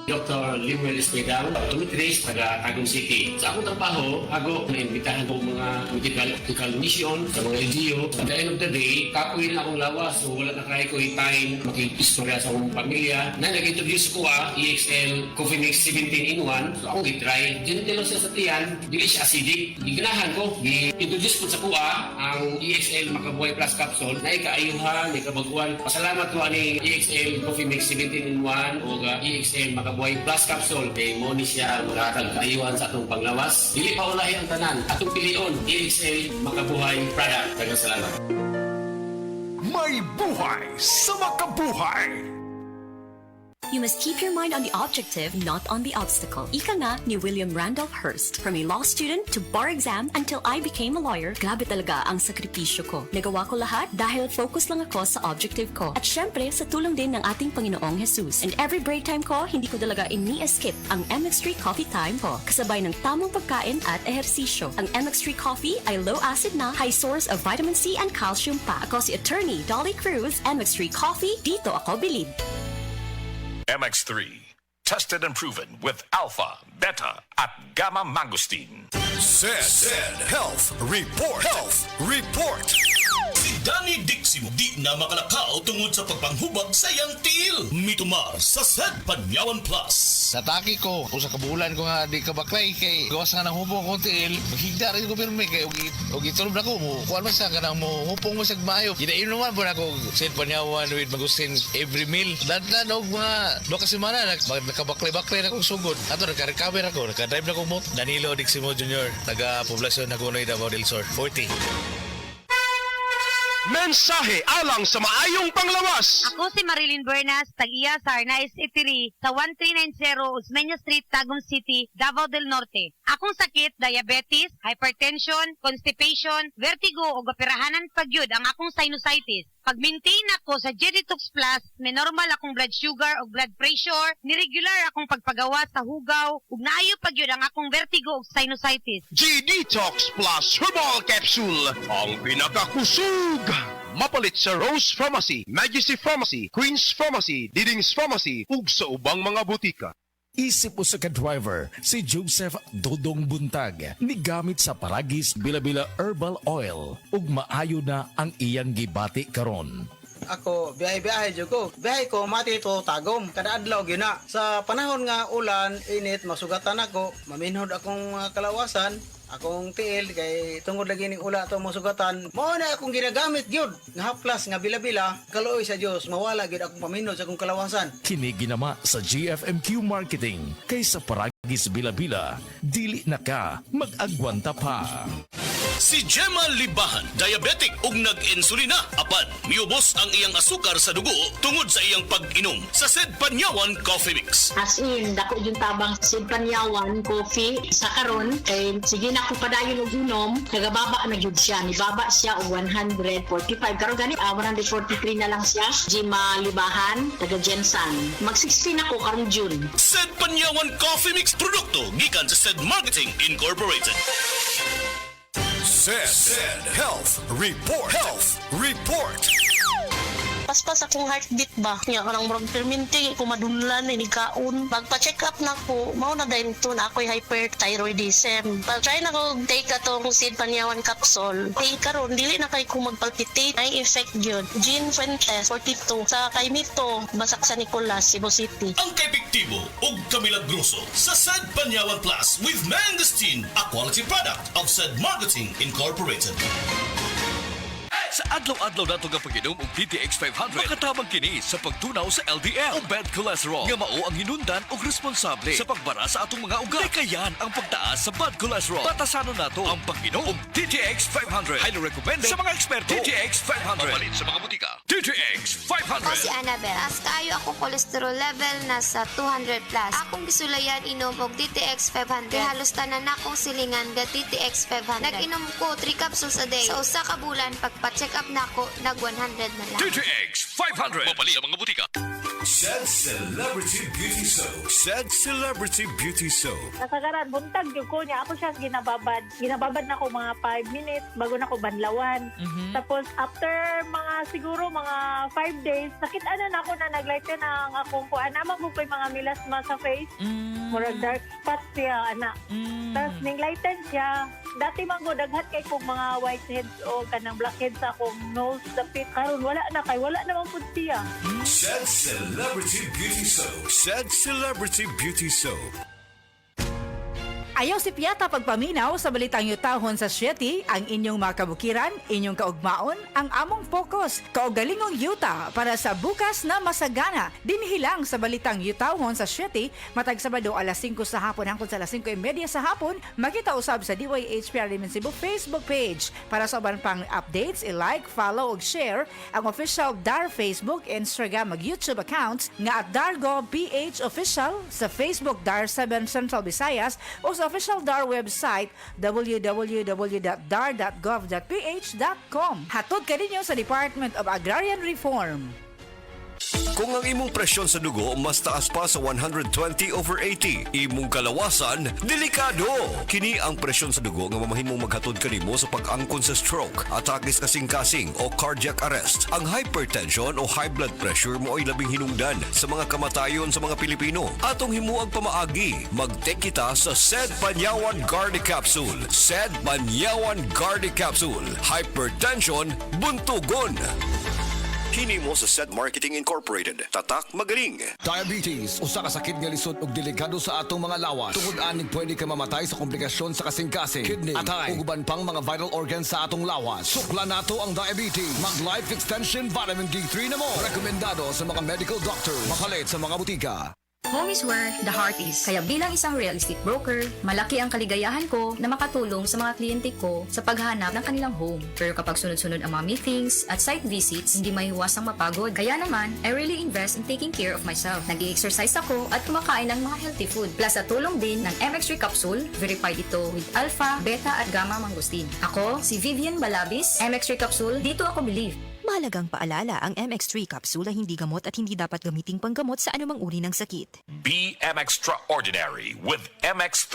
Dr. Limuel Espedal, optometrist, taga Tagum City. Sa akong trabaho, ako naimbitahan ko mga medical mission sa mga LGU. At the end of the day, kapoy na akong lawas. So wala na kaya ko time makikistorya sa akong pamilya. Na nag-introduce ko EXL Coffee Mix 17 in 1. So akong i-try. Gentle siya sa tiyan, dili siya acidic. Giganahan ko, i-introduce ko sa kuha ang EXL Makabuhay Plus Capsule na ikaayuhan, ikabaguan. Pasalamat ko ani EXL Coffee Mix 17 in 1 o EXL Makabuhay Plus Capsule. Kay mo ni siya magkakag kaayuhan sa atong panglawas. Dili pa ulahi ang tanan. Atong pilion, EXL Makabuhay Product. Daghang salamat. May buhay sa makabuhay! You must keep your mind on the objective, not on the obstacle. Ika nga ni William Randolph Hearst. From a law student to bar exam until I became a lawyer, grabe talaga ang sakripisyo ko. Nagawa ko lahat dahil focus lang ako sa objective ko. At syempre, sa tulong din ng ating Panginoong Jesus. And every break time ko, hindi ko talaga ini-skip ang MX3 coffee time ko. Kasabay ng tamang pagkain at ehersisyo. Ang MX3 coffee ay low acid na, high source of vitamin C and calcium pa. Ako si Attorney Dolly Cruz, MX3 Coffee, dito ako bilib. MX3, tested and proven with alpha, beta, at gamma mangosteen. Said Health Report. Health Report. Si Danny Diximo di na makalakaw tungod sa pagpanghubag sa iyang tiil. Mitumar sa Said Panyawan Plus. Nataki ko, kung sa kabulan ko nga di kabaklay kay gawas nga ng hupong kong tiil, maghigda rin ko pirme kay og itulog na ko mo. Kuan man sa kanang mo hupong mo sa mayo. Ginaim naman po na ko Said Panyawan with Magustin every meal. Dadlan og mga 2 ka semana nakabaklay-baklay na kong sugod. Ato nagka-recover ako, nagka-drive na kong motor. Danilo Diximo Jr. Taga-poblasyon na Gunoy Davao del Sur, 40. Mensahe alang sa maayong panglawas. Ako si Marilyn Bernas, tag-iya sa Arnaiz Eatery sa 1390 Osmeña Street, Tagum City, Davao del Norte. Akong sakit, diabetes, hypertension, constipation, vertigo o gapirahanan pagyud ang akong sinusitis. Pag-maintain ako sa G-Detox Plus, may normal akong blood sugar o blood pressure, niregular akong pagpagawa sa hugaw, ug naayo pagyud ang akong vertigo o sinusitis. G-Detox Plus Herbal Capsule, ang pinakakusog. Mapalit sa Rose Pharmacy, Majesty Pharmacy, Queen's Pharmacy, Diding's Pharmacy, ug sa ubang mga butika. Isip mo sa ka-driver, si Joseph Dodong Buntag, ni gamit sa Paragis Bila-Bila Herbal Oil, ug maayo na ang iyang gibati karon. Ako, biyahe-biyahe dyan ko. Biyahe ko, mati ito, tagom. Kada adlaw, gina. Sa panahon nga ulan, init, masugatan ako, maminhod akong kalawasan, akong tiil, kay tungod lagi ning ula ito masugatan. Mao na akong ginagamit, gyud. Nga haplas, nga bila-bila, kaluoy sa Dios mawala, gyud akong paminhod sa akong kalawasan. Kini ginama sa GFMQ Marketing, kay sa Paragis Bila-Bila, dili na ka mag-agwanta pa. Si Gemma Libahan, diabetic ug nag-insulina. Apan, miubos ang iyang asukar sa dugo tungod sa iyang pag-inom sa Said Panyawan Coffee Mix. As in, dako yung tabang Said Panyawan coffee sa karon kay sige na ko padayon og inom, nagababa na gyud siya. Nibaba siya og 145. Karon gani 143 na lang siya. Gemma Libahan, taga Jensan. Mag-16 ako karong June. Said Panyawan Coffee Mix produkto gikan sa Said Marketing Incorporated. Said Health Report. Health Report. Paspas akong heartbeat ba? Nga kanang murag perminti ko madunlan ni kaon. Magpa-check up na ko, mao na dahil ito na ako'y hyperthyroidism. Pag-try na ko take atong Said Panyawan capsule. Take karon dili na kay ko magpalpitate. Ay effect yun. Jean Fuentes, 42. Sa kay Mito, Basak sa Nicolas, Cebu City. Ang kaepektibo ug kamilagroso sa Said Panyawan Plus with Mangosteen, a quality product of Said Marketing Incorporated. Sa adlaw-adlaw nato nga pag-inom og DTX 500, makatabang kini sa pagtunaw sa LDL o bad cholesterol nga mao ang hinundan og responsable sa pagbara sa atong mga ugat. Kayan ang pagtaas sa bad cholesterol. Batasanon nato ang pag-inom og DTX 500. Highly recommended sa mga eksperto. DTX 500. Mapalit sa mga butika. DTX 500. Ako si Annabel. As kaayo akong cholesterol level nasa 200 plus. Akong gisulayan inom og DTX 500. Kay halos tanan akong silingan ga DTX 500. Nag-inom ko 3 capsules a day. Sa usa ka bulan pagpa-check up na ako, nag 100 na lang. DTX 500. Mapalit sa mga butika. Said Celebrity Beauty Soap. Said Celebrity Beauty Soap. Kasagaran, buntag yung ko niya. Ako siya ginababad. Ginababad na ko mga 5 minutes bago na ko banlawan. Tapos after siguro mga 5 days, nakita na ako na naglighten ang akong kuan. Naman ko ko'y mga milasma sa face. Murag dark spot siya, ana. Tapos ning-lighten siya. Dati man ko daghat kay kong mga whiteheads o kanang blackheads sa akong nose, dapit. Karon wala na kay wala naman pud siya. Said Celebrity Beauty Soap. Said Celebrity Beauty Soap. Ayaw si Piata pagpaminaw sa balitang yutahon sa Sieti, ang inyong mga kabukiran, inyong kaugmaon, ang among focus, kaugalingong yuta para sa bukas na masagana. Dinhilang sa balitang yutahon sa Sieti, matag Sabado alas 5 sa hapon hangtod sa alas 5:30 sa hapon, makita usab sa DYHPR Limen Cebu Facebook page. Para sa uban pang updates, i-like, follow ug share ang official DAR Facebook, Instagram ug YouTube accounts nga at Dargo PH Official sa Facebook DAR 7 Central Visayas o sa official DAR website www.dar.gov.ph.com. Hatod ka ninyo sa Department of Agrarian Reform. Kung ang imong presyon sa dugo mas taas pa sa 120/80, imong kalawasan, delikado! Kini ang presyon sa dugo nga mamahimong maghatod kanimo sa pag-angkon sa stroke, atake sa kasing-kasing o cardiac arrest. Ang hypertension o high blood pressure mo ay labing hinungdan sa mga kamatayon sa mga Pilipino. Atong himuang pamaagi, mag-take kita sa Said Panyawan Gardi Capsule. Said Panyawan Gardi Capsule. Hypertension, buntugon! Kini mo sa Said Marketing Incorporated. Tatak magaling. Diabetes, usa ka sakit nga lisod ug delikado sa atong mga lawas. Tungod aning pwede ka mamatay sa komplikasyon sa kasing-kasing, kidney, atay, ug uban pang mga vital organs sa atong lawas. Sukla nato ang diabetes. Mag Life Extension Vitamin D3 na mo. Rekomendado sa mga medical doctor. Makalit sa mga butika. Home is where the heart is. Kaya bilang isang real estate broker, malaki ang kaligayahan ko na makatulong sa mga kliyente ko sa paghanap ng kanilang home. Pero kapag sunod-sunod ang mga meetings at site visits, hindi maiiwasang mapagod. Kaya naman, I really invest in taking care of myself. Nag-i-exercise ako at kumakain ng mga healthy food. Plus sa tulong din ng MX3 capsule, verified ito with alpha, beta at gamma mangosteen. Ako, si Vivian Balabis, MX3 capsule, dito ako believe. Mahalagang paalala, ang MX3 capsule ay hindi gamot at hindi dapat gamiting panggamot sa anumang uri ng sakit. Be Extraordinary with MX3.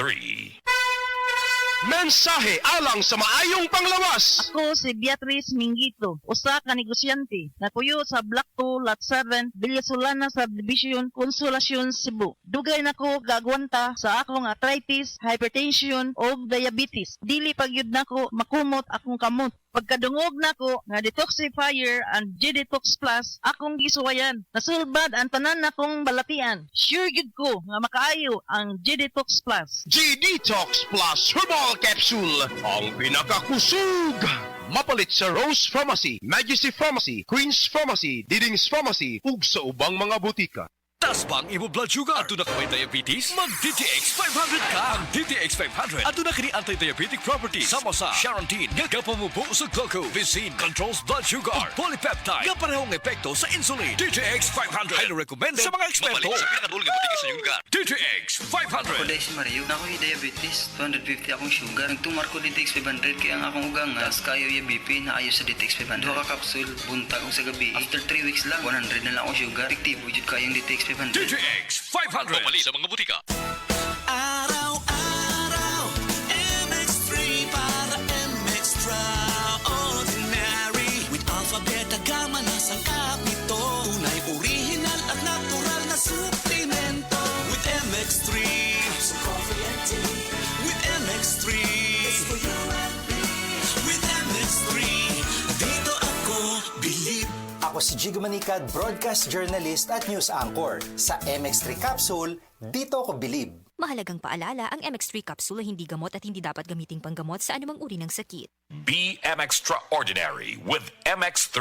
Mensahe alang sa maayong panglawas. Ako si Beatrice Mingito, usa ka negosyante, nakuyo sa Block 2, Lot 7, Villasolana Subdivision, Consolacion, Cebu. Dugay nako gagwanta sa akong arthritis, hypertension o diabetes. Dili pagyud nako makumot akong kamot. Pagkadungog nako nga detoxifier and G-Detox Plus akong gisuwayan. Nasulbad ang tanan nakong balatian. Sure gid ko nga makaayo ang G-Detox Plus. G-Detox Plus Herbal Capsule, ang pinakakusog. Mapalit sa Rose Pharmacy, Majesty Pharmacy, Queen's Pharmacy, Diding's Pharmacy, ug sa ubang mga butika. Taas ba ang imo blood sugar? Ato na ka may diabetes? Mag DTX 500 ka! Ang DTX 500 ato na kini anti-diabetic properties sama sa Charantine nga kapamubo sa glucose, Vicine controls blood sugar, polypeptide nga parehong epekto sa insulin. DTX 500 highly recommended sa mga eksperto. Mapalit sa pinakadulog nga butika sa iyong lugar. DTX 500. Ako dahil si Mario, na ako'y diabetes, 250 akong sugar. Nagtumar ko DTX 500 kaya ang akong ugang as kayo yung BP na ayo sa DTX 500. Duha ka kapsul, buntag sa gabi. After 3 weeks lang, 100 na lang akong sugar. Efektibo jud kayong DTX 500. DTX 500. Mapalit sa mga butika. Araw-araw, MX3 para MX-Traordinary. With alpha, beta, gamma na sangkap nito. Tunay, original at natural na suplemento. With MX3, so coffee and tea. With MX3, it's for you and me. With MX3, dito ako believe. Ako si Jigo Manicad, broadcast journalist at news anchor. Sa MX3 Capsule, dito ako believe. Mahalagang paalala, ang MX3 capsule ay hindi gamot at hindi dapat gamiting panggamot sa anumang uri ng sakit. Be Extraordinary with MX3.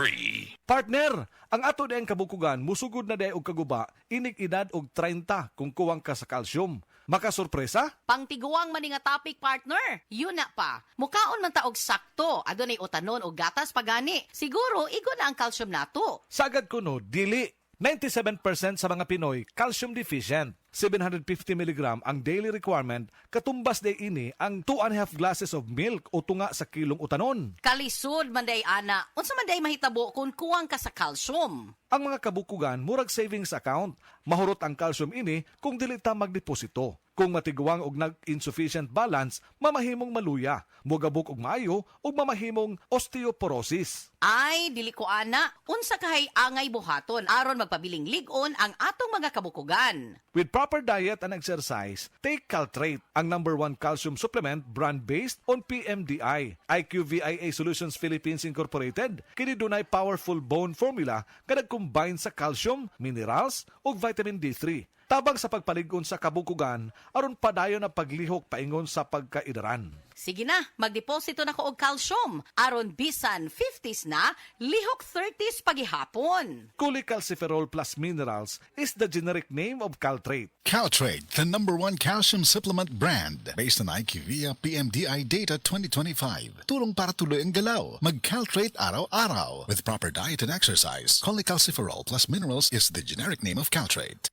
Partner, ang ato na ang kabukugan, musugod na day og kaguba, inig edad og 30 kung kuwang ka sa calcium. Makasurpresa? Pangtiguang maning nga topic, partner. Yun na pa. Mukaon man taog sakto. Adunay utanon o gatas pagani. Siguro, igo na ang calcium nato. Sagad ko no, dili. 97% sa mga Pinoy calcium deficient. 750 mg ang daily requirement, katumbas day ini ang 2.5 glasses of milk o tunga sa kilong utanon. Kalisod man day ana. Unsa man day mahitabo kung kuwang ka sa calcium? Ang mga kabukugan murag savings account. Mahurot ang calcium ini kung dili ta magdeposito. Kung matigwang og nag-insufficient balance, mamahimong maluya, mugabok og maayo ug mamahimong osteoporosis. Ay, dili ko ana. Unsa kahay angay buhaton aron magpabiling lig-on ang atong mga kabukugan. With proper diet and exercise, take Caltrate, ang #1 calcium supplement brand based on PMDI. IQVIA Solutions Philippines Incorporated, kini dunay powerful bone formula nga nag-combine sa calcium, minerals ug vitamin D3. Tabang sa pagpalig-on sa kabukugan aron padayon ang paglihok paingon sa pagkaidaran. Sige na, magdeposito na ko og calcium. Aron bisan 50s na, lihok 30s pagihapon. Cholecalciferol plus minerals is the generic name of Caltrate. Caltrate, the #1 calcium supplement brand based on IQVIA PMDI data 2025. Tulong para tuloy ang galaw. Mag-Caltrate araw-araw. With proper diet and exercise, cholecalciferol plus minerals is the generic name of Caltrate.